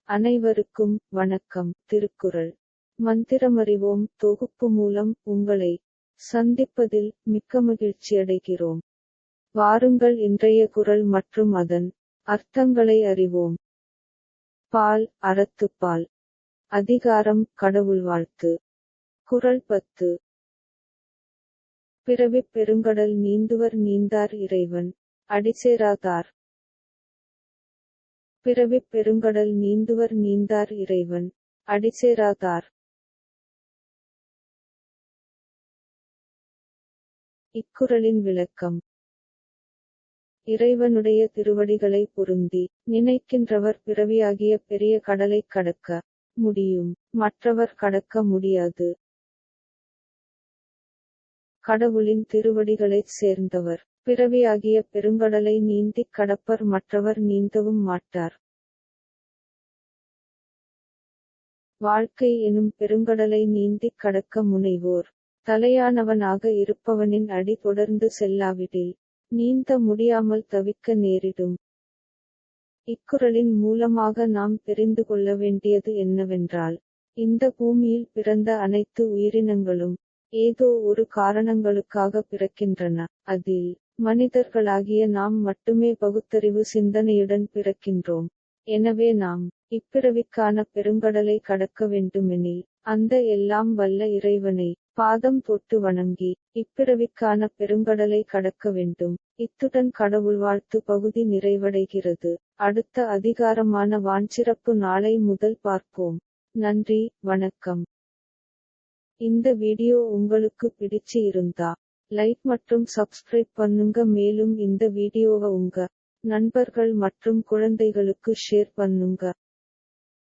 அனைவருக்கும் வணக்கம். திருக்குறள் மந்திரமறிவோம் தொகுப்பு மூலம் உங்களை சந்திப்பதில் மிக்க மகிழ்ச்சியடைகிறோம். வாருங்கள் இன்றைய குறள் மற்றும் அதன் அர்த்தங்களை அறிவோம். பால் அறத்துப்பால். அதிகாரம் கடவுள் வாழ்த்து. குறள் 10. பிறவிப் பெருங்கடல் நீந்துவர் நீந்தார் இறைவன் அடிசேராதார். பிறவிப் பெருங்கடல் நீந்துவர் நீந்தார் இறைவன் அடிசேராதார். இக்குறளின் விளக்கம். இறைவனுடைய திருவடிகளை பொருந்தி நினைக்கின்றவர் பிறவியாகிய பெரிய கடலைக் கடக்க முடியும், மற்றவர் கடக்க முடியாது. கடவுளின் திருவடிகளைச் சேர்ந்தவர் பிறவியாகிய பெருங்கடலை நீந்திக் கடப்பர், மற்றவர் நீந்தவும் மாட்டார். வாழ்க்கை எனும் பெருங்கடலை நீந்திக் கடக்க முனைவோர் தலையானவனாக இருப்பவனின் அடி தொடர்ந்து செல்லாவிடில் நீந்த முடியாமல் தவிக்க நேரிடும். இக்குறளின் மூலமாக நாம் தெரிந்து கொள்ள வேண்டியது என்னவென்றால், இந்த பூமியில் பிறந்த அனைத்து உயிரினங்களும் ஏதோ ஒரு காரணங்களுக்காக பிறக்கின்றன. அதில் மனிதர்களாகிய நாம் மட்டுமே பகுத்தறிவு சிந்தனையுடன் பிறக்கின்றோம். எனவே நாம் இப்பிறவிக்கான பெருங்கடலை கடக்க வேண்டுமெனில் அந்த எல்லாம் வல்ல இறைவனை பாதம் தொட்டு வணங்கி இப்பிறவிக்கான பெருங்கடலை கடக்க வேண்டும். இத்துடன் கடவுள் வாழ்த்து பகுதி நிறைவடைகிறது. அடுத்த அதிகாரமான வான்சிறப்பு நாளை முதல் பார்ப்போம். நன்றி, வணக்கம். இந்த வீடியோ உங்களுக்கு பிடிச்சு இருந்தா லைக் மற்றும் சப்ஸ்கிரைப் பண்ணுங்க. மேலும் இந்த வீடியோவை உங்க நண்பர்கள் மற்றும் குழந்தைகளுக்கு ஷேர் பண்ணுங்க.